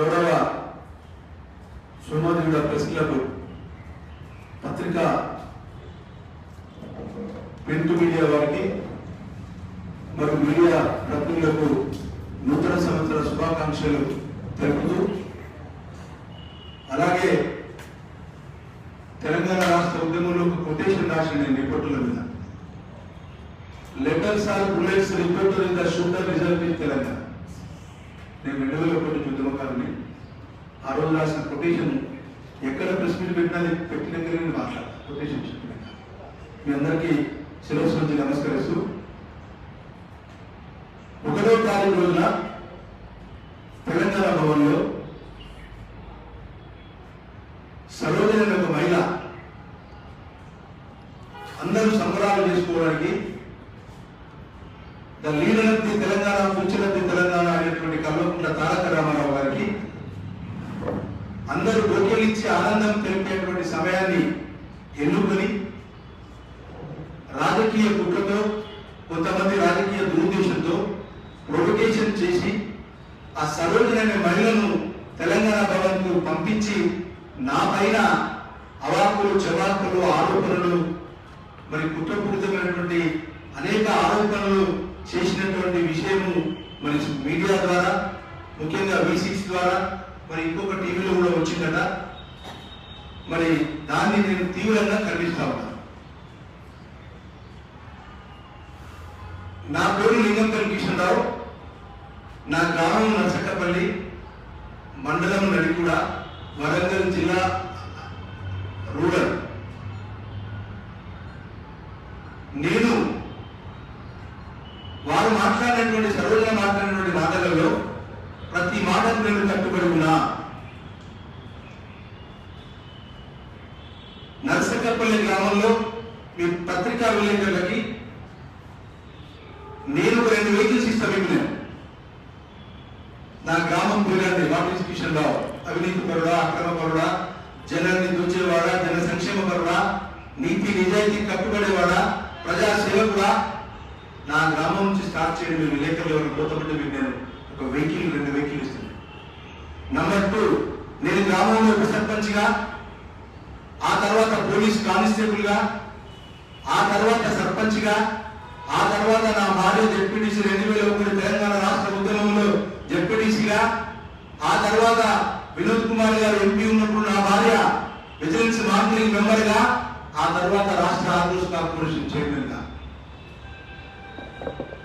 గౌరవ Somajiguda press club పత్రికా print media వారికి మరియు మీడియా ప్రతినిధులకు నూతన సంవత్సర శుభాకాంక్షలు తెలుపుతూ, అలాగే తెలంగాణ రాష్ట్ర ఉద్యమంలో కొటేషన్ రాసిన రిపోర్టుల మీద letters are bullets reporter in the shooter result in Telangana. నేను 2001 ఉద్యమకారుని. ఆ రోజు రాసిన కొటేషన్ ఎక్కడ ప్రెస్ మీట్ పెట్టిన నేను మాట్లాడాను. కొటేషన్ చెప్పిన మీ అందరికీ శిరస్సు నుంచి నమస్కరిస్తూ, 1వ తారీఖు రోజున తెలంగాణ భవన్లో సరోజని అనే ఒక మహిళ అందరూ సంబరాలు చేసుకోవడానికి the leader of the Telangana, future of the Telangana అనేటువంటి కల్వకుంట్ల తారక రామారావు గారికి అందరూ బొకేలిచ్చి ఆనందం తెలిపేటువంటి సమయాన్ని ఎన్నుకొని రాజకీయ కుట్రతో, కొంతమంది రాజకీయ దురుద్దేశంతో ప్రొవొకేషన్ చేసి ఆ సరోజని అనే మహిళను తెలంగాణ భవన్ కు పంపించి నా పైన అవాకులు చవాకులు ఆరోపణలు, మరి కుట్రపూరితమైనటువంటి అనేక ఆరోపణలు చేసినటువంటి విషయము మరి మీడియా ద్వారా, ముఖ్యంగా V6 ద్వారా, మరి ఇంకొక టీవీలో కూడా వచ్చిందట. మరి దాన్ని నేను తీవ్రంగా ఖండిస్తా ఉన్నాను. నా పేరు లింగంపల్లి కిషన్రావు. నా గ్రామం నర్సకపల్లి, మండలం నడికూడ, వరంగల్ జిల్లా రూరల్. నేను వారు మాట్లాడినటువంటి సరోజన మాట్లాడినటువంటి మాటలలో ప్రతి మాటకు నేను కట్టుబడి ఉన్నా. నర్సకపల్లి గ్రామంలో మీ పత్రికా విలేకరులకి నేను 2 వెహికల్స్ ఇస్తాను. మీకు నేను నా గ్రామం పేరండి వాటి కిషన్రావు. అవినీతి పరుడా, అక్రమ పరుడా, జనాన్ని దోచేవాడా, జన సంక్షేమ పరుడా, నీతి నిజాయితీ కట్టుబడేవాడా, ప్రజా సేవకుడా. నా గ్రామం నుంచి స్టార్ట్ చేయండి. మీరు విలేకరులు ఎవరు పోతపట్టి మీకు నేను ఒక వెహికల్ 2 వెహికల్ ఇస్తున్నాను. నంబర్ 2, నేను గ్రామంలో ఉప సర్పంచ్గా, ఆ తర్వాత పోలీస్ కానిస్టేబుల్ గా, ఆ తర్వాత సర్పంచ్గా, ఆ తర్వాత నా భార్య జెడ్పీటీసీ 2001 తెలంగాణ రాష్ట్ర ఉద్యమంలో జెడ్పీటీసీగా, ఆ తర్వాత వినోద్ కుమార్ గారు ఎంపీ ఉన్నప్పుడు నా భార్య విజిలెన్స్ మానిటరింగ్ మెంబర్ గా, ఆ తర్వాత రాష్ట్ర ఆర్గనైజ్ కార్పొరేషన్ చైర్మన్ గా.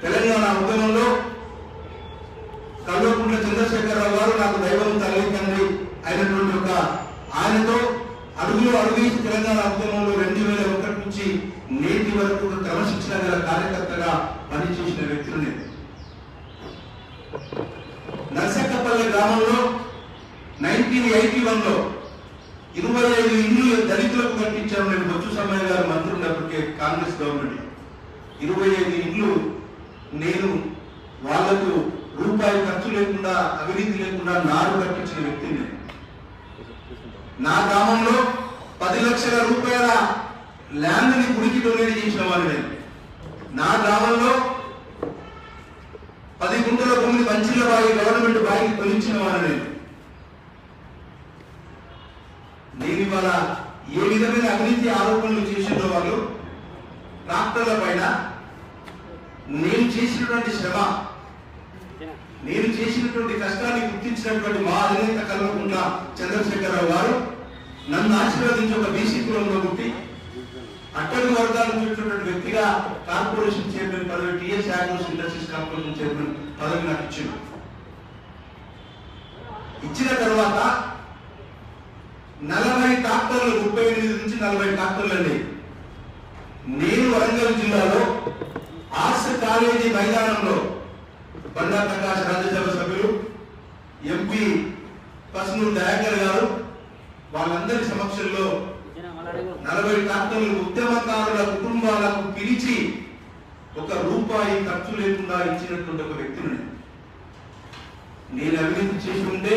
తెలంగాణ ఉద్యమంలో కల్వకుంట్ల చంద్రశేఖరరావు గారు నాకు దైవం, తల్లి, తండ్రి అయినటువంటి ఒక ఆయనతో అడుగులో అడుగేసి తెలంగాణ ఉద్యమంలో 2001 నుంచి నేటి వరకు క్రమశిక్షణ గల కార్యకర్తగా పనిచేసిన వ్యక్తులు. నర్సకపల్లి గ్రామంలో 1981లో 25 ఇళ్ళు దళితులకు కట్టించారు. నేను బొచ్చు సమయ గారు మంత్రి ఉన్నప్పటికే కాంగ్రెస్ గవర్నమెంట్ 25 ఇళ్ళు నేను వాళ్లకు రూపాయి ఖర్చు లేకుండా, అవినీతి లేకుండా నాడు కట్టించిన వ్యక్తిని. నా గ్రామంలో 10 లక్షల రూపాయల ల్యాండ్ ని గుడికి డొనేట్ చేసిన వాడిని. నా గ్రామంలో 10 గుంటల భూమిని మంచిల బాయి, గవర్నమెంట్ బాయికి తొలగించిన వాడిని. నేను ఇవాళ ఏ విధమైన అవినీతి ఆరోపణలు చేసిన వాళ్ళు ట్రాక్టర్ల పైన నేను చేసినటువంటి శ్రమ, నేను చేసినటువంటి కష్టాన్ని గుర్తించినటువంటి మా అధినేత కల్వకుంట్ల చంద్రశేఖరరావు గారు నన్ను ఆశీర్వదించి ఒక బీసీ కులంలో పుట్టి అట్టడుగు వర్గాల నుంచి వ్యక్తిగా కార్పొరేషన్ చైర్మన్ పదవి, TS Agros industries corporation chairman పదవి నాకు ఇచ్చింది. ఇచ్చిన తర్వాత 40 ట్రాక్టర్లు, 38 నుంచి 40 ట్రాక్టర్లు అండి. నేను వరంగల్ జిల్లాలో ఆర్ట్స్ కాలేజీ మైదానంలో బండా ప్రకాష్ రాజ్యసభ సభ్యులు, ఎంపీ పస్నూరు దయాకర్ గారు వాళ్ళందరి సమక్షంలో 40 ట్రాక్టర్లు ఉద్యమకారుల కుటుంబాలకు పిలిచి ₹1 ఖర్చు లేకుండా ఇచ్చినటువంటి ఒక వ్యక్తిని. నేను అవినీతి చేసి ఉంటే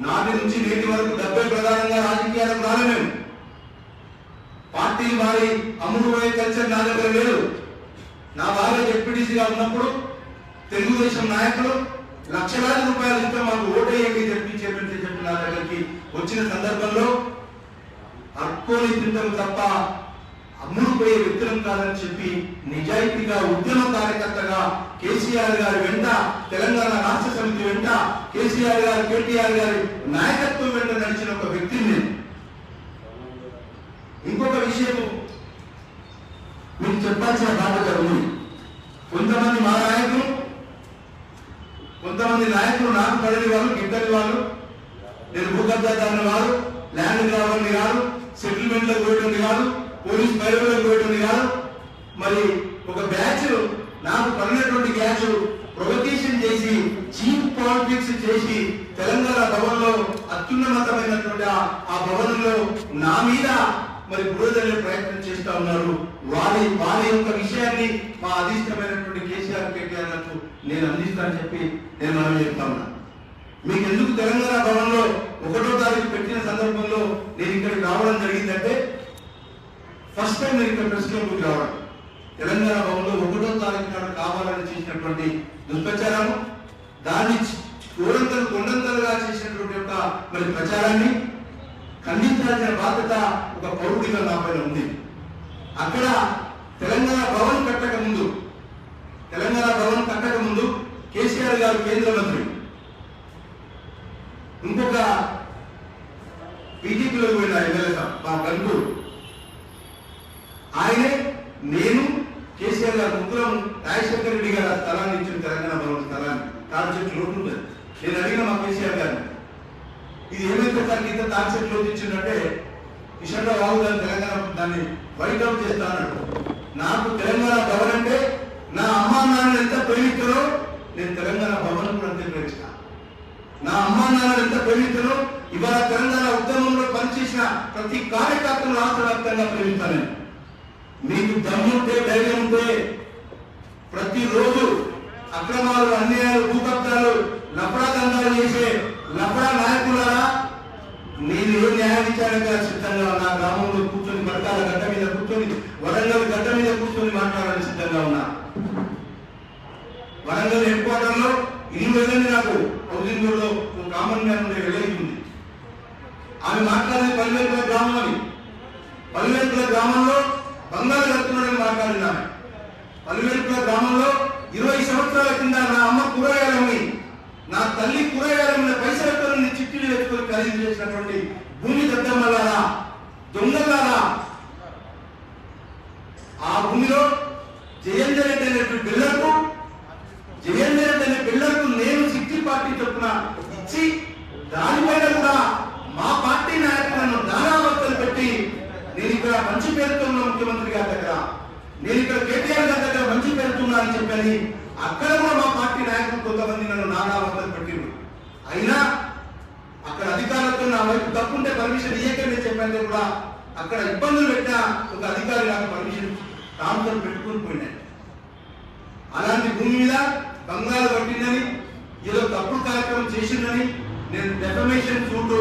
నాటి నుంచి నేటి వరకు 70 ప్రధానంగా రాజకీయాలకు రాలేను. పార్టీ మారి అమ్ముడు పోయే కల్చర్ నా దగ్గర లేదు. నా భార్య జెడ్పీటీసీగా ఉన్నప్పుడు తెలుగుదేశం నాయకులు లక్షలాది రూపాయలు ఇస్తే మాకు ఓటేయండి చెప్పి చెప్పి నా దగ్గరికి వచ్చిన సందర్భంలో అర్కోని తింటం తప్ప అమ్ముడుపోయే వ్యక్తులం కాదని చెప్పి నిజాయితీగా ఉద్యమ కార్యకర్తగా కేసీఆర్ గారి వెంట, తెలంగాణ రాష్ట్ర సమితి వెంట, కేసీఆర్ గారు కేటీఆర్ గారి నాయకత్వం వెంట నడిచిన ఒక వ్యక్తిని. ఇంకొక విషయం మీకు చెప్పాల్సిన బాధ్యత ఉంది. కొంతమంది మా నాయకులు, కొంతమంది నాయకులు నాకు పడని వాళ్ళు, గిట్టని వాళ్ళు, నేను భూకబ్జాదారుని కాదు, ల్యాండ్ గ్రాబాన్ని కాదు, సెటిల్మెంట్లకు పోయేటువంటి కాదు, పోలీస్ బయలులకు పోయేటువంటి కాదు. మరి ఒక బ్యాచ్ నాకు పడినటువంటి బ్యాచ్ ప్రొవకేషన్ చేసి, చీప్ పాలిటిక్స్ చేసి తెలంగాణ భవన్లో అత్యున్నతమైనటువంటి ఆ భవనంలో నా మీద మరి బురదలే ప్రయత్నం చేస్తా ఉన్నారు. వారి యొక్క విషయాన్ని మా అధిష్టమైనటువంటి కేసీఆర్ కేటీఆర్లకు నేను అందిస్తానని చెప్పి నేను మనం చెప్తా ఉన్నా. మీకు ఎందుకు తెలంగాణ భవన్లో 1వ తారీఖు పెట్టిన సందర్భంలో నేను ఇక్కడికి రావడం జరిగిందంటే, ఫస్ట్ టైం నేను ఇక్కడ ప్రెస్ క్లబ్కి రావడం. తెలంగాణ భవన్లో 1వ తారీఖు నాడు కావాలని చేసినటువంటి దుష్ప్రచారము, దాన్ని కొండంతలుగా చేసినటువంటి యొక్క మరి ప్రచారాన్ని ఖండించాల్సిన బాధ్యత ఒక పౌరుడిగా నా పైన ఉంది. అక్కడ తెలంగాణ భవన్ కట్టక ముందు కేసీఆర్ గారు కేంద్ర మంత్రి, ఇంకొక బీజేపీలో పోయిన ఎమ్మెల్యే మా గంటూరు, ఆయనే నేను కేసీఆర్ గారు ముగ్గురం రాజశేఖర రెడ్డి గారు స్థలాన్ని ఇచ్చిన తెలంగాణ భవన్ స్థలాన్ని తాడు చెట్లు లోటు ఉంటుంది. నేను అడిగిన మా కేసీఆర్ గారిని, ఇది ఏమైతే సార్ ఇంత తాడు చెట్లు లోటు ఇచ్చిందంటే, కిషన్ రావు గారు తెలంగాణ దాన్ని వైట్ అవుట్ చేస్తా అన్నాడు. నాకు తెలంగాణ భవన్ అంటే నా అమ్మా నాన్న ఎంత ప్రేమిస్తారో నేను తెలంగాణ భవన్ కూడా అంతే ప్రేమిస్తాను. నా అమ్మా నాన్న ఎంత ప్రేమిస్తారో ఇవాళ తెలంగాణ ఉద్యమంలో పనిచేసిన ప్రతి కార్యకర్తను రాష్ట్ర వ్యాప్తంగా ప్రేమిస్తాను. మీకు దమ్ముంటే, ధైర్యం ఉంటే ప్రతిరోజు అక్రమాలు, అన్యాయాలు, భూకబ్జాలు, లఫడా దందాలు చేసే లఫడా నాయకులారా, నేను ఏ న్యాయ విచారణగా సిద్ధంగా నా గ్రామంలో కూర్చొని, బతకాల గడ్డ మీద కూర్చొని, వరంగల్ గడ్డ మీద కూర్చొని మాట్లాడాలని సిద్ధంగా ఉన్నా. వరంగల్ హెడ్ క్వార్టర్ లో ఇల్లు వెళ్ళండి, నాకు హౌసింగ్ లో కామన్ గా ఉండే వెళ్ళింది. ఆమె మాట్లాడేది పల్లెపల్లి గ్రామం అని. పల్లెపల్లి గ్రామంలో బంగారు కడుతున్నాడని మాట్లాడింది ఆమె. పల్లెపల్లి గ్రామంలో 20 సంవత్సరాల కింద నా అమ్మ కూరగాయలమ్మి, నా తల్లి కూరగాయలమ్మిన పైసలతో చిట్టీలు వేసుకొని ఖరీదు చేసినటువంటి భూమి దద్దమ్మలారా, దొంగలారా, ఆ భూమిలో జయేందర్ రెడ్డి అనేటువంటి బిల్డర్కు నేను 60 పార్టీ చొప్పున ఇచ్చి, దానిపైన కూడా మా పార్టీ నాయకులను దానావత్తలు పెట్టి, నేను ఇక్కడ మంచి పేరుతున్నా ముఖ్యమంత్రి గారి దగ్గర, నేను ఇక్కడ కేటీఆర్ గారి దగ్గర మంచి పేరుతున్నా అని చెప్పని అక్కడ కూడా మా పార్టీ నాయకులు కొంతమంది నన్ను నానావత్తలు పెట్టిండు. అయినా అక్కడ అధికారులతో నా వైపు తప్పుంటే పర్మిషన్ ఇయ్యకనే చెప్పండి కూడా అక్కడ ఇబ్బందులు పెట్టిన ఒక అధికారి నాకు పర్మిషన్ తాముతో పెట్టుకుని పోయినాయి. అలాంటి భూమి మీద బంగారు పట్టిందని, ఏదో తప్పుడు కార్యక్రమం చేసిందని, నేను డెఫమేషన్ సూటు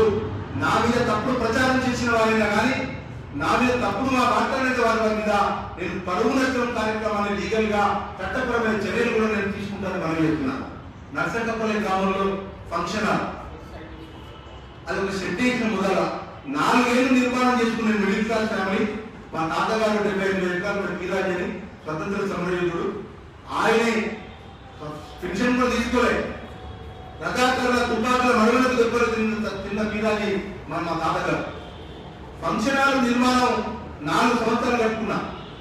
నా మీద తప్పుడు ప్రచారం చేసిన వారైనా కానీ, నా మీద తప్పుడు మా మాట్లాడే వారి మీద నేను పరువు నష్టం కార్యక్రమాన్ని లీగల్ గా చట్టపరమైన చర్యలు కూడా నేను తీసుకుంటానని మనం చెప్తున్నాను. నర్సకపల్లి గ్రామంలో ఫంక్షన్ హాల్, అది ఒక సెంటేషన్ మొదల 4 ఏళ్ళు నిర్మాణం చేసుకునే మిడిల్ క్లాస్ ఫ్యామిలీ. మా తాతగారు 75 ఎకరాలు కీరాజు అని స్వతంత్ర సమరయోధుడు, ఆయనే పెన్షన్ కూడా తీసుకోలే, రకాకరణ తుపాకుల మరుగులకు దెబ్బలు తిన్న కీరాజీ మా తాతగారు. ఫంక్షన్ హాల్ నిర్మాణం 4 సంవత్సరాలు కట్టుకున్నా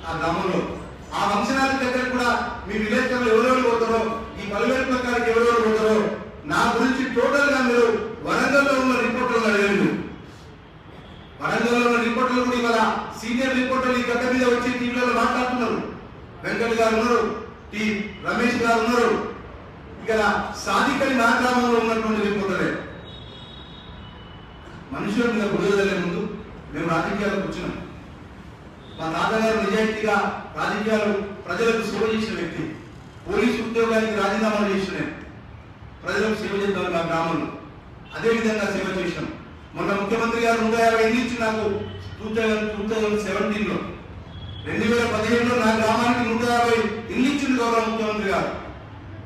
ఆ గ్రామంలో. ఆ ఫంక్షన్ హాల్ దగ్గర కూడా మీ విలేకరులు ఎవరెవరు పోతారో, ఈ పల్లెల ప్రకారం ఎవరెవరు పోతారో నా గురించి టోటల్ గా మీరు వరంగల్లో ఉన్న రిపోర్టర్లు అడగండి. వరంగల్లో ఉన్న రిపోర్టర్లు కూడా ఇవాళ సీనియర్ రిపోర్టర్లు ఈ గడ్డ మీద వచ్చి టీవీలలో మాట్లాడుతున్నారు. వెంకట్ గారు ఉన్నారు, టి రమేష్ గారు ఉన్నారు. ఇక్కడ సాధికరి నా గ్రామంలో ఉన్నటువంటి రిపోర్టరే. మనుషుల మీద బురదలే ముందు మేము రాజకీయాలకు వచ్చినాం. మా తాతగారు నిజాయితీగా రాజకీయాలు ప్రజలకు సేవ చేసిన వ్యక్తి. పోలీసు ఉద్యోగానికి రాజీనామా చేసిన ప్రజలకు సేవ చేద్దాం మా గ్రామంలో. అదేవిధంగా సేవ చేసినాం. మొన్న ముఖ్యమంత్రి గారు 150 ఇల్లు ఇచ్చి నాకు 2017లో 2015లో నా గ్రామానికి 150 ఇల్లు ఇచ్చింది గౌరవ ముఖ్యమంత్రి గారు.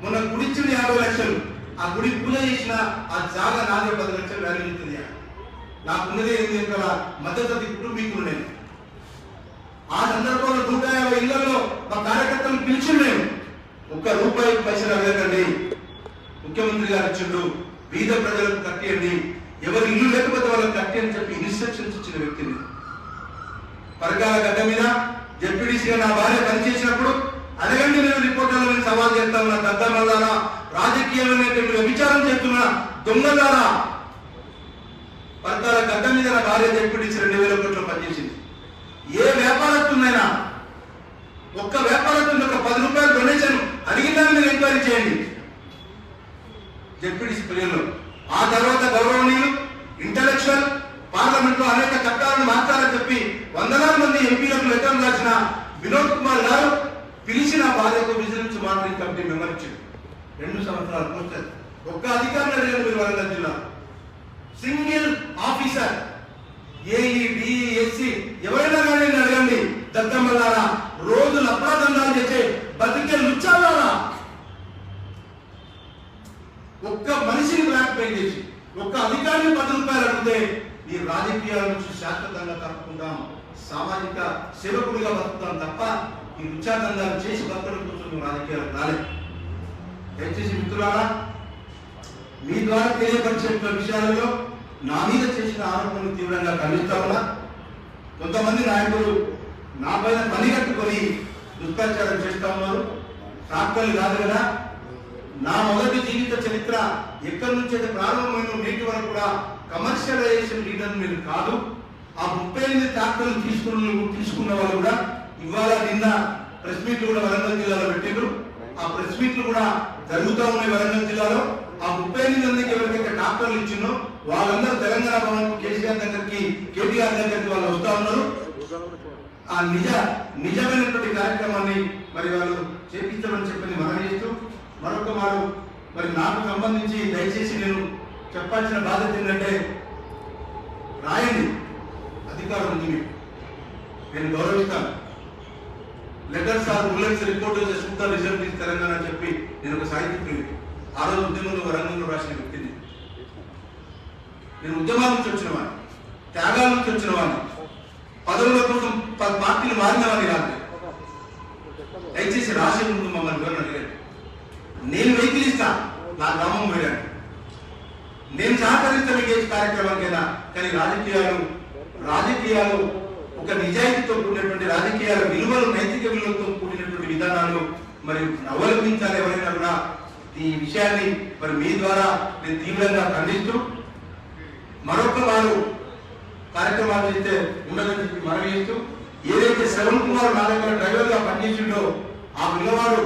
మొన్న గుడిచ్చింది 50 లక్షలు. ఆ గుడి పూజ చేసిన ఆ జాగా నాదే 10 లక్షలు వాల్యూ ఉంటుంది. నాకున్నదే 8 ఎకరాల మధ్యతరగతి కుటుంబీకులు నేను. ఆ సందర్భంలో 150 ఇళ్లలో మా కార్యకర్తలు పిలిచి నేను ₹1 పైసలు అడగకండి, ముఖ్యమంత్రి గారు ఇచ్చిండు, బీద ప్రజలకు కట్టియండి, ఎవరు ఇల్లు లేకపోతే వాళ్ళకి కట్టి అని చెప్పి ఇన్స్ట్రక్షన్స్ ఇచ్చిన వ్యక్తిని. పరకాల గడ్డ మీద జెడ్పీటీసీగా నా భార్య పనిచేసినప్పుడు అడగండి, నేను రిపోర్టర్లో నేను సవాల్ చేస్తా ఉన్నా, దద్దమల్లారా, రాజకీయమైనటువంటి వ్యభిచారం చేస్తున్న దొంగలారా. పరకాల గడ్డ మీద నా భార్య జెడ్పీటీసీ 2000 కోట్లు పనిచేసింది. ఏ వ్యాపారస్తున్నైనా ఒక్క వ్యాపారస్తుని ₹10 డొనేషన్ అడిగిందని మీరు ఎంక్వైరీ చేయండి జెడ్పీటీసీ పీరియడ్లో. ఆ తర్వాత గౌరవనీయులు ఇంటలెక్చువల్ పార్లమెంట్ లో అనేక చట్టాలను మార్చాలని చెప్పి వందలాది మంది ఎంపీలకు లెటర్ రాసిన వినోద్ కుమార్ గారు పిలిచిన భార్యకు విజిలెన్స్ మానిటరింగ్ కమిటీ మెంబర్ ఇచ్చారు. 2 సంవత్సరాలు పోస్టర్. ఒక్క అధికారులు అడిగారు మీరు వరంగల్ జిల్లా. సింగిల్ ఆఫీసర్ ఏఈ డిఎస్సి ఎవరైనా కానీ అడగండి, దద్దమల్లారా, రోజులు అప్రాధండాలు చేసే బతికే లుచ్చాలారా, ఒక్క మనిషిని బ్లాక్ మెయిల్ చేసి ఒక్క అధికారిని ₹10 అడిగితే ఈ రాజకీయాల నుంచి శాశ్వతంగా తప్పుకుంటాం, సామాజిక సేవకుడిగా బతుకుతాం తప్ప ఈ రుచాదండాలు చేసి బతకడం కోసం రాజకీయాలకు రాలేదు. దయచేసి మిత్రులారా, మీ ద్వారా తెలియపరిచిన విషయాలలో నా మీద చేసిన ఆరోపణలు తీవ్రంగా ఖండిస్తా ఉన్నా. కొంతమంది నాయకులు నా పైన పని కట్టుకొని దుష్ప్రచారం చేస్తా ఉన్నారు. ట్రాక్టర్లు కాదు కదా, నా మొదటి జీవిత చరిత్ర ఎక్కడి నుంచి అయితే ప్రారంభమైన నేటి వరకు కూడా కమర్షియలైజేషన్ లీడర్ మీరు కాదు. ఆ 38 ట్రాక్టర్లు తీసుకున్న వాళ్ళు కూడా ఇవాళ నిన్న ప్రెస్ మీట్లు కూడా వరంగల్ జిల్లాలో పెట్టిండ్రు. ఆ ప్రెస్ మీట్లు కూడా జరుగుతూ ఉన్నాయి వరంగల్ జిల్లాలో. ఆ 38 మందికి ఎవరికైతే ట్రాక్టర్లు ఇచ్చిందో వాళ్ళందరూ తెలంగాణ భవన్ కేసీఆర్ దగ్గరికి, కేటీఆర్ దగ్గరికి వాళ్ళు వస్తా ఉన్నారు. ఆ నిజమైనటువంటి కార్యక్రమాన్ని మరి వాళ్ళు చేపించమని చెప్పని మనం చేస్తూ మరొక వారు మరి నాకు సంబంధించి దయచేసి నేను చెప్పాల్సిన బాధ్యత ఏంటంటే, రాయండి, అధికారం ఉంది మీకు, నేను గౌరవిస్తాను. లెటర్స్ ఆర్ బుల్లెట్స్ రిపోర్ట్ చూస్తా రిజల్ట్ ఇస్ తెలంగాణ అని చెప్పి నేను ఒక సాహిత్యకుడిని. ఆ రోజు ఉద్యమంలో వరంగల్లో రాసిన వ్యక్తిని. నేను ఉద్యమాల నుంచి వచ్చిన వాడిని, త్యాగాల నుంచి వచ్చిన వాడిని, పదవుల కోసం పార్టీలు మారిన వాడిని కాదు. దయచేసి రాసే ముందు మమ్మల్ని ఎవరిని అడిగారు. నేను వెహికల్ ఇస్తా, నా గ్రామం పోయాను, నేను సహకరిస్తా మీకు ఏ కార్యక్రమానికైనా. కానీ రాజకీయాలు ఒక నిజాయితీతో కూడినటువంటి రాజకీయాల విలువలు, నైతిక విలువలతో కూడినటువంటి విధానాలు మరి అవలంబించాలి ఎవరైనా కూడా. ఈ విషయాన్ని మరి మీ ద్వారా నేను తీవ్రంగా ఖండిస్తూ మరొక వారు కార్యక్రమాలు చేస్తే ఉండదని చెప్పి మనం చేస్తూ, ఏదైతే శ్రవణ్ కుమార్ నా దగ్గర డ్రైవర్ గా పనిచేసిండో ఆ పిల్లవాడు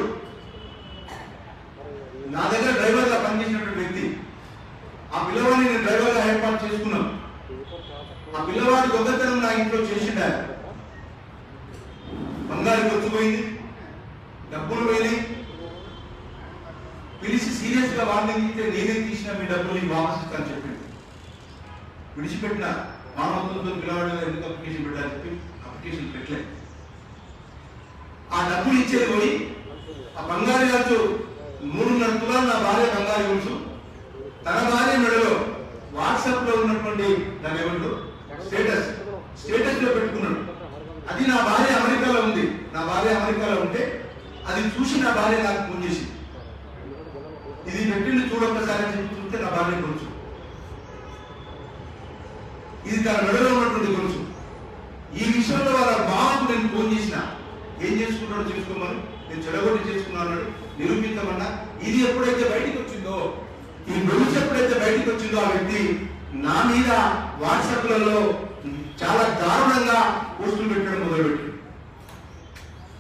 నా దగ్గర డ్రైవర్ గా పనిచేసినటువంటి వ్యక్తి, ఆ పిల్లవాడిని నేను డ్రైవర్ గా ఏర్పాటు చేసుకున్నాను. ఆ పిల్లవాడు దొంగతనం నా ఇంట్లో చేసిండ, బంగారు కొట్టుపోయింది, డబ్బులు పోయినాయి. పిలిచి సీరియస్ గా వార్నింగ్ ఇస్తే నేనే తీసిన మీ డబ్బులు వాపస్ ఇస్తాను చెప్పింది. విడిచిపెట్టిన మానవత్వంతో పిల్లవాడు ఎందుకు అప్లికేషన్ పెట్టాలని చెప్పి అప్లికేషన్ పెట్టలేదు. ఆ డబ్బులు ఇచ్చేది పోయి ఆ బంగారు గారు 3.5 తులాలు నా భార్య బంగారు గుంచు, తన భార్య మెడలో వాట్సాప్ లో ఉన్నటువంటి దాని ఏమంటూ స్టేటస్ లో పెట్టుకున్నాడు. అది నా భార్య అమెరికాలో ఉంది. నా భార్య అమెరికాలో ఉంటే అది చూసి నా భార్య నాకు ఫోన్ చేసి, ఇది పెట్టింది చూడొక్కసారి అని చెప్పి చూస్తే నా భార్య గుంచు, ఇది తన మెడలో ఉన్నటువంటి గుంచు. ఈ విషయంలో వాళ్ళ బాబు నేను ఫోన్ చేసిన, ఏం చేసుకుంటాడో చేసుకోమని, నేను చెడగొట్టి చేసుకున్నాను నిరూపించమన్నా. ఇది ఎప్పుడైతే బయటికి వచ్చిందో, ఈ గొలుసు ఎప్పుడైతే బయటికి వచ్చిందో ఆ వ్యక్తి నా మీద వాట్సాప్లలో చాలా దారుణంగా పోస్టులు పెట్టడం మొదలుపెట్టాడు.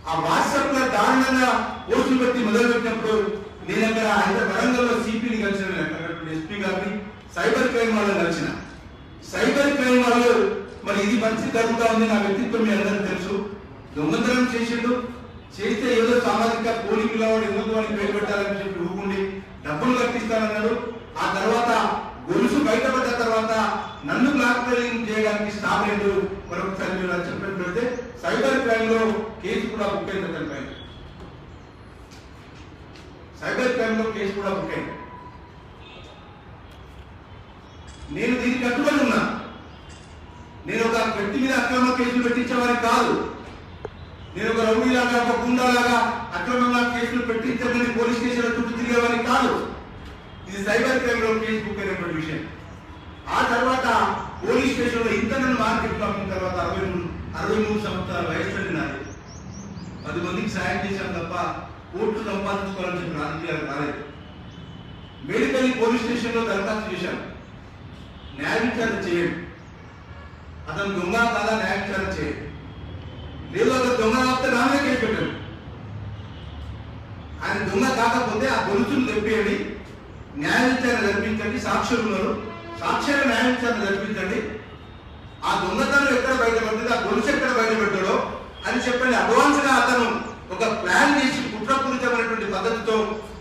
ఆ వాట్సాప్ లో దారుణంగా పోస్టులు పెట్టి మొదలుపెట్టినప్పుడు నేను అక్కడ వరంగల్లో సిపిని కలిసిన, ఎస్పీ గారిని, సైబర్ క్రైమ్ వాళ్ళని కలిసిన. సైబర్ క్రైమ్ వాళ్ళు మరి ఇది మంచి జరుగుతా ఉంది, నా వ్యక్తిత్వం మీ అందరికీ తెలుసు, దొంగతనం చేసిండు, చేస్తే ఏదో సామాజిక పోలి పిల్లవాడు ఎందుకు అని పేరు పెట్టాలని చెప్పి ఊరుకుండి డబ్బులు కట్టిస్తానన్నాడు. ఆ తర్వాత గొలుసు బయటపడ్డ తర్వాత నన్ను బ్లాక్ మెయిలింగ్ చేయడానికి స్టాప్ లేదు. మరొకసారి మీరు చెప్పినట్టు పెడితే సైబర్ క్రైమ్ లో కేసు కూడా బుక్ అయింది. అతనిపై సైబర్ క్రైమ్ లో కేసు కూడా బుక్ అయింది. నేను దీనికి కట్టుబడి ఉన్నా. నేను ఒక వ్యక్తి మీద అక్రమ కేసులు పెట్టించేవారికి కాదు. నేను ఒక రౌడీలాగా ఒక గుండాలాగా అక్రమంగా కేసులు పెట్టించమని పోలీస్ స్టేషన్ల చుట్టూ తిరిగేవారికి కాదు. ఇది సైబర్ క్రైమ్ లో కేసు బుక్ అయినటువంటి విషయం. ఆ తర్వాత పోలీస్ స్టేషన్ లో ఇంటర్నెట్ మార్కెట్ అమ్మిన తర్వాత 63 సంవత్సరాల వయసు నాది. 10 మందికి సాయం చేశాను తప్ప కోర్టు సంపాదించుకోవాలని చెప్పి రాజకీయాలు రాలేదు. మేడిపల్లి పోలీస్ స్టేషన్ లో దరఖాస్తు చేశాను. న్యాయ విచారణ చేయండి, అతను దొంగ కాదా న్యాయ విచారణ చేయండి, లేదు అతను దొంగ కాకపోతే నా మీద కేసు పెట్టండి, ఆయన దొంగ కాకపోతే ఆ గొలుసును తెప్పియండి, న్యాయ విచారణ జరిపించండి, సాక్షులు ఉన్నారు సాక్ష్యాల న్యాయ విచారణ జరిపించండి, ఆ దొంగతనం ఎక్కడ బయటపడుతుంది, ఆ గొలుసు ఎక్కడ బయటపెట్టాడో అని చెప్పండి. అడ్వాన్స్ గా అతను ఒక ప్లాన్ చేసి కుట్రపూరితమైనటువంటి పద్ధతితో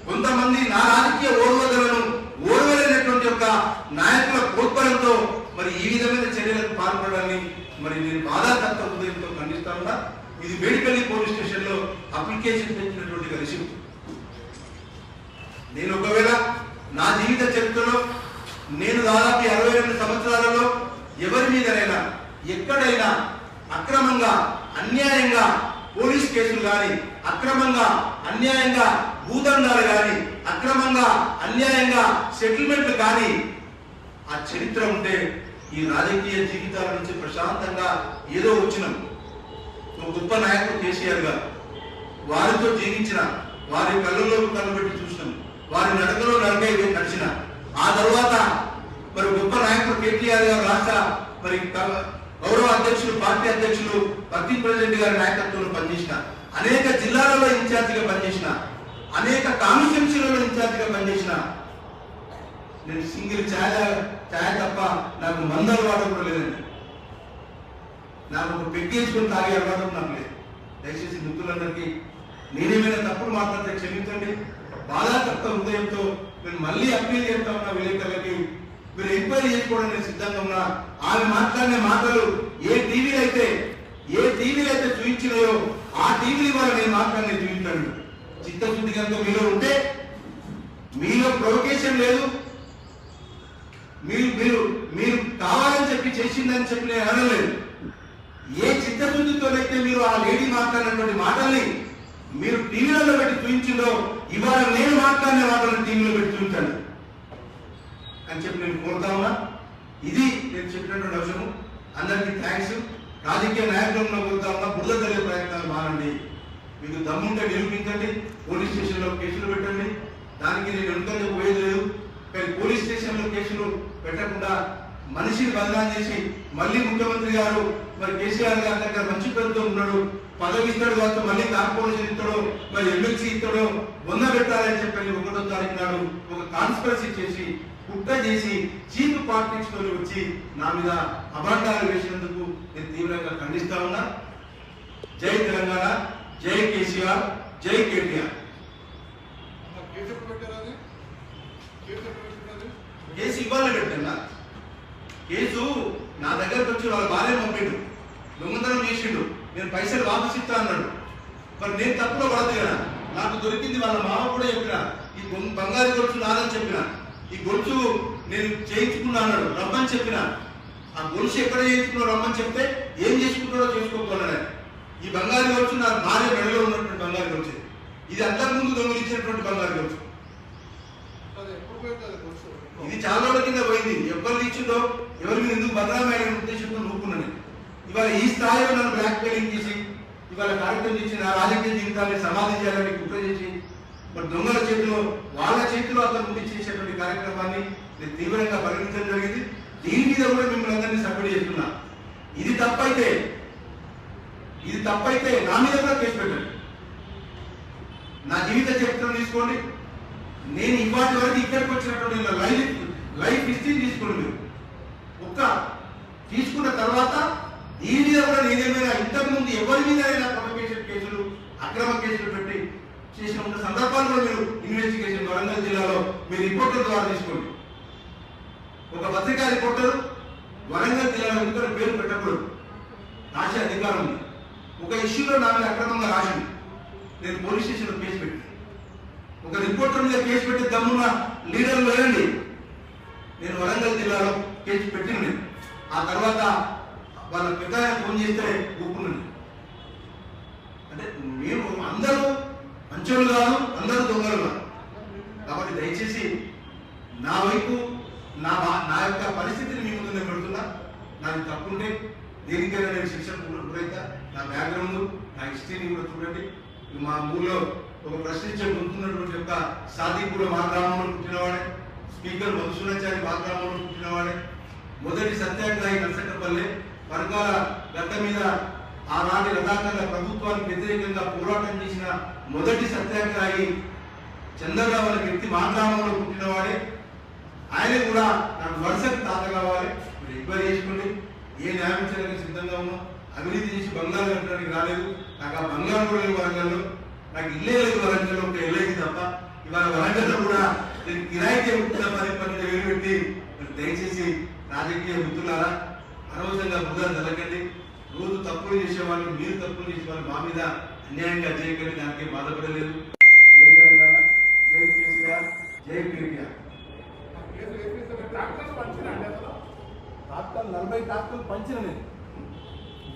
కొంతమంది నా రాజకీయ ఓర్వదలను ఓర్వలేనటువంటి యొక్క నాయకుల ప్రోత్బలంతో మరి ఈ విధమైన చర్యలకు పాల్పడాలని మరి నేను బాధాకర్త హృదయంతో ఖండిస్తా ఉన్నా. ఇది మేడిపల్లి పోలీస్ స్టేషన్ లో అప్లికేషన్ పెంచినటువంటి విషయం. నేను ఒకవేళ నా జీవిత చరిత్రలో నేను దాదాపు 62 సంవత్సరాలలో ఎవరి మీదనైనా ఎక్కడైనా అక్రమంగా అన్యాయంగా పోలీస్ కేసులు కానీ, అక్రమంగా అన్యాయంగా భూదండాలు కానీ, అక్రమంగా అన్యాయంగా సెటిల్మెంట్లు కానీ ఆ చరిత్ర ఉంటే ఈ రాజకీయ జీవితాల నుంచి ప్రశాంతంగా ఏదో వచ్చినాం. ఒక గొప్ప నాయకుడు కేసీఆర్ గారు, వారితో జీవించిన, వారి కళ్ళలో కళ్ళు పెట్టి చూసినాం, వారి నడకలో నడకై నడిచిన. ఆ తర్వాత మరి గొప్ప నాయకుడు కేటీఆర్ గారు రాష్ట్ర మరి గౌరవ అధ్యక్షులు, పార్టీ అధ్యక్షులు, వర్కింగ్ ప్రెసిడెంట్ గారి నాయకత్వంలో పనిచేసిన, అనేక జిల్లాలలో ఇన్ఛార్జిగా పనిచేసిన, అనేక కాన్స్టిట్యున్సీలలో ఇన్ఛార్జిగా పనిచేసిన. నేను సింగిల్ ఛాయ్ తప్ప నాకు మందు అలవాటు కూడా లేదండి. నాకు ఒక పెగ్గేసుకుని తాగే అలవాటు నాకు లేదు. దయచేసి మిత్రులందరికీ నేనేమైనా తప్పుడు మాట్లాడితే క్షమించండి. బాధాకర్త హృదయంతో నేను మళ్ళీ అప్పీల్ చేస్తా ఉన్నా విలేకరులకి, మీరు ఎంక్వైరీ చేసుకోవడం నేను సిద్ధంగా ఉన్నా. ఆమె మాట్లాడిన మాటలు ఏ టీవీలో అయితే చూపించినాయో ఆ టీవీ వల్ల నేను మాట్లాడిన చూపించాను. చిత్తశుద్ధి కనుక మీలో ఉంటే, మీలో ప్రొవకేషన్ లేదు, మీరు మీరు కావాలని చెప్పి చేసిందని చెప్పి నేను అనలేదు. ఏ చిత్తశుద్ధితోనైతే మీరు ఆ లేడీ మాట్లాడినటువంటి మాటల్ని మీరు టీవీలలో పెట్టి చూపించిందో, ఇవాళ నేను మాట్లాడిన మాటలను టీవీలో పెట్టి చూపించాను అని చెప్పి నేను కోరుతా ఉన్నా. ఇది నేను చెప్పినటువంటి అంశము. అందరికీ థ్యాంక్స్. రాజకీయ నాయకులను కోరుతా ఉన్నా, బురద జరిగే ప్రయత్నాలు మానండి. మీకు దమ్ముంటే నిరూపించండి, పోలీస్ స్టేషన్లో కేసులు పెట్టండి. దానికి నేను వెనుకంగా పోయేది లేదు. కానీ పోలీస్ స్టేషన్లో కేసులు పెట్టకుండా మనిషిని బదనాం చేసి మళ్ళీ ముఖ్యమంత్రి గారు మరి కేసీఆర్ గారి దగ్గర మంచి పేరుతో ఉన్నాడు, పదవి ఇస్తాడు కాదు, మళ్ళీ కార్పొరేషన్ ఇస్తాడు, మరి ఎమ్మెల్సీ ఇస్తాడు, వంద పెట్టాలని చెప్పి 1వ తారీఖు నాడు ఒక కాన్స్పిరసీ చేసి కుట్ర చేసి చీఫ్ పాలిటిక్స్ తో వచ్చి నా మీద అభాండాలు వేసినందుకు నేను తీవ్రంగా ఖండిస్తా ఉన్నా. జై తెలంగాణ, జై కేసీఆర్, జై కేటీఆర్. కేసు ఇవ్వాలని పెట్టినా, కేసు నా దగ్గరకు వచ్చి వాళ్ళ భార్య పంపిండు, దొంగతనం చేసిండు, నేను పైసలు వాపస్ ఇస్తా అన్నాడు. మరి నేను తప్పులో పడదు కదా, నాకు దొరికింది వాళ్ళ మామ కూడా చెప్పిన, ఈ బంగారు గొలుసు నాదని చెప్పిన, ఈ గొలుసు నేను చేయించుకున్నా అన్నాడు, రమ్మని చెప్పిన. ఆ గొలుసు ఎక్కడ చేయించుకున్నావు రమ్మని చెప్తే ఏం చేసుకుంటాడో చేసుకోవాలన్నాడు. ఈ బంగారు గొలుసు నా భార్య మెడలో ఉన్నటువంటి బంగారు గొలుసు, ఇది అంతకుముందు దొంగిలించినటువంటి బంగారు గొలుసు. ఇది చాలా రోజుల కింద పోయింది. ఎవరు ఇచ్చిందో ఎవరి మీద ఎందుకు బదనామైన ఉద్దేశంతో నూపుకున్నాను. ఇవాళ ఈ స్థాయిలో నన్ను బ్లాక్ మెయిలింగ్ చేసి ఇవాళ కార్యక్రమం చేసి నా రాజకీయ జీవితాన్ని సమాధి చేయాలని కుట్ర చేసి మరి దొంగల చేతిలో వాళ్ళ చేతిలో అతను ముందు చేసేటువంటి కార్యక్రమాన్ని నేను తీవ్రంగా పరిగణించడం జరిగింది. దీని మీద కూడా మిమ్మల్ని అందరినీ సబ్మిట్ చేస్తున్నా. ఇది తప్పైతే నా మీద కూడా కేసు పెట్టండి. నా జీవిత చరిత్రను తీసుకోండి. నేను ఇవాటి వరకు ఇక్కడికి వచ్చినటువంటి లైఫ్ హిస్టరీ తీసుకోండి. మీరు ఒక్క తీసుకున్న తర్వాత దీని మీద కూడా నేనేమైనా ఇంతకుముందు ఎవరి మీద అయినా ప్రొవకేషన్ కేసులు, అక్రమ కేసులు పెట్టి చేసిన సందర్భాలు కూడా మీరు ఇన్వెస్టిగేషన్ వరంగల్ జిల్లాలో మీ రిపోర్టర్ ద్వారా తీసుకోండి. ఒక పత్రికా రిపోర్టర్ వరంగల్ జిల్లాలో ఇంకొక పేరు పెట్టకూడదు, రాసే అధికారం ఉంది. ఒక ఇష్యూలో నా మీద అక్రమంగా రాసింది, నేను పోలీస్ స్టేషన్లో కేసు పెట్టి, ఒక రిపోర్టర్ మీద కేసు పెట్టి దమ్మున్న లీడర్లు లేరండి. నేను వరంగల్ జిల్లాలో కేసు పెట్టింది. ఆ తర్వాత వాళ్ళ పెద్ద ఫోన్ చేస్తే ఊపుకున్నది. అంటే మేము అందరూ మంచోళ్ళు కాదు, అందరూ దొంగలు కాదు. కాబట్టి దయచేసి నా వైపు నా యొక్క పరిస్థితిని మీ ముందు నేను పెడుతున్నా. నాకు తప్పుంటే దేనికైనా నేను శిక్షణ గురైతా. నా బ్యాక్గ్రౌండ్, నా హిస్టరీని కూడా చూడండి. మా ఊళ్ళో ఒక ప్రశ్నించే గుర్తున్నటువంటి యొక్క సాదిపూర్ మా గ్రామంలో పుట్టినవాడే, స్పీకర్ మధుసూరాచారి మా గ్రామంలో పుట్టినవాడే, మొదటి సత్యాగ్రహి నర్సకపల్లె, పరకాల గడ్డ మీద ఆనాటి రథాకరణ ప్రభుత్వానికి వ్యతిరేకంగా పోరాటం చేసిన మొదటి సత్యాగ్రహి చంద్రరావు అనే వ్యక్తి మా గ్రామంలో పుట్టినవాడే. ఆయన కూడా నాకు వరుసకి తాత కావాలి. మీరు ఎంక్వైరీ చేసుకోండి. ఏ న్యాయం చేయడానికి సిద్ధంగా ఉన్నాం. అభివృద్ధి చేసి బంగారు కట్టడానికి రాలేదు. నాకు ఆ బంగారు కూడా లేదు వరంగల్లో, నాకు ఇల్లే లేదు వరంగల్లో, ఒక ఇల్లేది తప్ప. ఇవాళ వరంగల్లో కూడా నేను కిరాయికి ఉంటున్న 10-12 వేలు పెట్టి. దయచేసి రాజకీయ మిత్రులారా అనవసరంగా బుద్ధ జరగండి. రోజు తప్పులు చేసేవాళ్ళు, మీరు తప్పులు చేసేవాళ్ళు మా మీద అన్యాయంగా చేయకండి. దానికి బాధపడలేదు. జై తెలంగాణ, జై కేసీఆర్, జై కేటీఆర్. డాక్టర్లు 40 డాక్టర్లు పంచిన నేను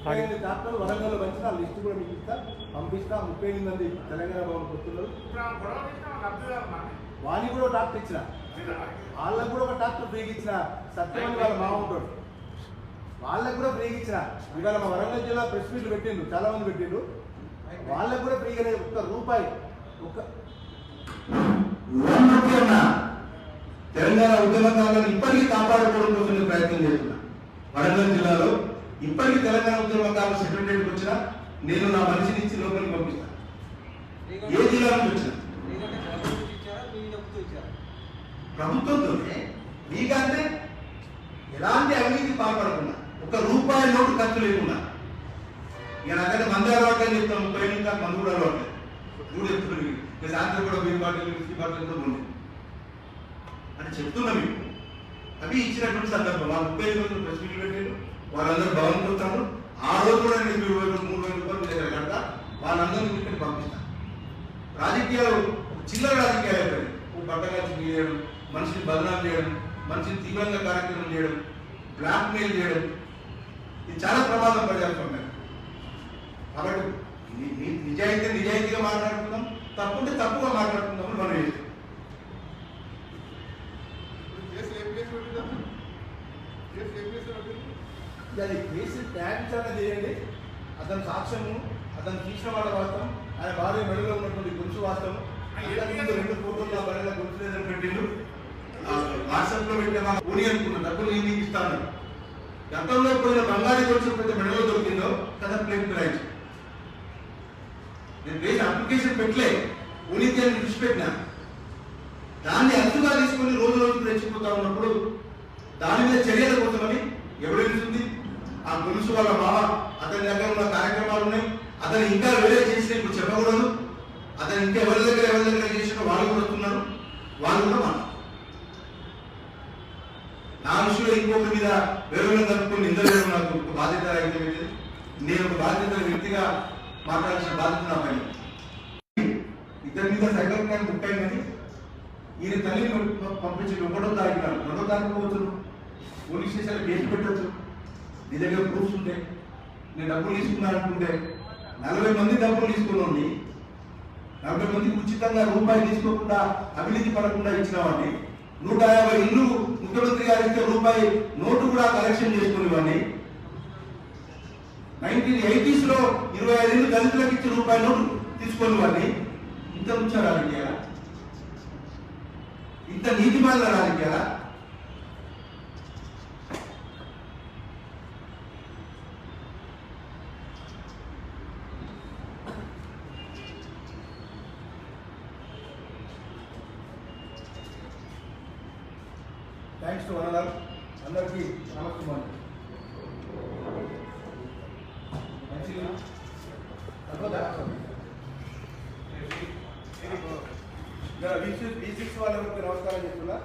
38 డాక్టర్లు వరంగల్లో పంచిన లిస్టు కూడా మీకు ఇస్తా, పంపిస్తా. 38 మంది తెలంగాణ భవన్కి వస్తున్నారు. వానికి కూడా డాక్టర్ ఇచ్చిన, వాళ్ళకు కూడా ఒక డాక్టర్ ఫ్రీకి ఇచ్చిన. సత్యమని వాళ్ళ మామ ఉంటాడు, వాళ్ళకు కూడా ఫ్రీకి ఇచ్చిన. ఇవాళ మా వరంగల్ జిల్లా ప్రెస్ మీట్లు పెట్టిండు, చాలా మంది పెట్టిండు. వాళ్ళకు కూడా ఫ్రీగా ₹1 తెలంగాణ ఉద్యమకాలను ఇప్పటికీ కాపాడుకోవడం కోసం నేను ప్రయత్నం చేస్తున్నా. వరంగల్ జిల్లాలో ఇప్పటికీ తెలంగాణ ఉద్యమకాలు సెక్రటరీకి వచ్చినా నేను నా మనిషిని ఇచ్చి లోపలికి పంపిస్తాను. ఏ జిల్లా నుంచి వచ్చినా ప్రభుత్వంతోనే మీకంటే ఎలాంటి అవినీతి పాల్పడకుండా, ₹1 నోటు ఖర్చు లేకుండా. ఇక నాకంటే మంది అలవాటు అని చెప్తాను, 30 ఇంకా మంది కూడా అలవాటు కూడా చెప్తున్నాను. సాయంత్రం కూడా మీరు బాటిల్ బాటిల్తో ఉంది అని చెప్తున్నా మీకు. అవి ఇచ్చినటువంటి సందర్భం. వాళ్ళు 35 రోజులు ప్రెస్ మీట్లు పెట్టారు, వాళ్ళందరూ భవన్ కొడతారు. ఆ రోజు కూడా నేను ₹2,000-3,000 దగ్గర కడతా. వాళ్ళందరినీ ఇక్కడ పంపిస్తాను. రాజకీయాలు చిల్లర రాజకీయాలు అయిపోయాయి. బట్టగాల్చి చేయడం, మనిషిని బదనాలు చేయడం, మనిషిని తీవ్రంగా కార్యక్రమం చేయడం, బ్లాక్ మెయిల్ చేయడం, ఇది చాలా ప్రమాదం ప్రజాస్వామ్యం. కాబట్టి నిజాయితీగా మాట్లాడుకుందాం, తప్పుంటే తప్పుగా మాట్లాడుకుందాం. మనం అది కేసు న్యాయవిచారణ చేయండి. అతని సాక్ష్యము, అతను తీసిన వాళ్ళ వాస్తవం, ఆయన భార్య మెడలో ఉన్నటువంటి గొలుసు వాస్తవం. 2 ఫోటోలు ఆ బడిలో గొలుసు లేదని పెట్టిండు. వాట్సాప్ లో పెట్టిన పోనీ అనుకున్నా, డబ్బులు నేను మీకు ఇస్తాను. గతంలో పోయిన బంగాళీ గొలుసు పెద్ద మెడలో దొరికిందో కదా ప్లేట్ రాయించు. నేను వేసిన అప్లికేషన్ పెట్టలే, పోనీత్యాన్ని విడిచిపెట్టినా. దాన్ని అర్థంగా తీసుకుని రోజు రోజుకు తెచ్చిపోతా ఉన్నప్పుడు దాని మీద చర్యల కోసమని ఎవిడెన్స్ ఉంది. ఆ గొలుసు వాళ్ళ మామ, అతని దగ్గర ఉన్న కార్యక్రమాలు ఉన్నాయి. అతను ఇంకా వేరే చేసిన ఇప్పుడు చెప్పకూడదు. అతను ఇంకా ఎవరి దగ్గర చేసిన వాళ్ళు కూడా వస్తున్నారు. వాళ్ళు కూడా మాట నా విషయంలో ఇంకొక మీద వేరే కలుపుకొని నిందలు నాకు ఒక బాధ్యత అయితే నేను ఒక బాధ్యత వ్యక్తిగా మాట్లాడాల్సిన బాధ్యత నా పని. ఇద్దరి మీద సైబర్ క్రైమ్ బుక్ అయిందని ఈయన తల్లిని పంపించి 1వ తారీఖు 2వ తారీఖు పోతున్నాను. పోలీస్ స్టేషన్లో కేసు పెట్టచ్చు. నీ దగ్గర ప్రూఫ్స్ ఉంటే, నేను డబ్బులు తీసుకున్నాను అనుకుంటే 40 మంది డబ్బులు తీసుకున్నాండి. 40 మందికి ఉచితంగా ₹1 తీసుకోకుండా అవినీతి పడకుండా ఇచ్చినవాడిని. 150 ఇల్లు ముఖ్యమంత్రి గారు ఇస్తే ₹1 నోటు కూడా కలెక్షన్ చేసుకునేవాడిని. 1980s లో 25 ఇల్లు దళితులకు ఇచ్చి ₹1 నోటు తీసుకునేవాడిని. ఇంత ఉంచారు రాజకీయాలా? ఇంత నీతిమాల రాజకీయాలా? థ్యాంక్స్ టు వన్ అందరికీ నమస్కారం. V6 వాళ్ళకి నమస్కారం చెప్తున్నా.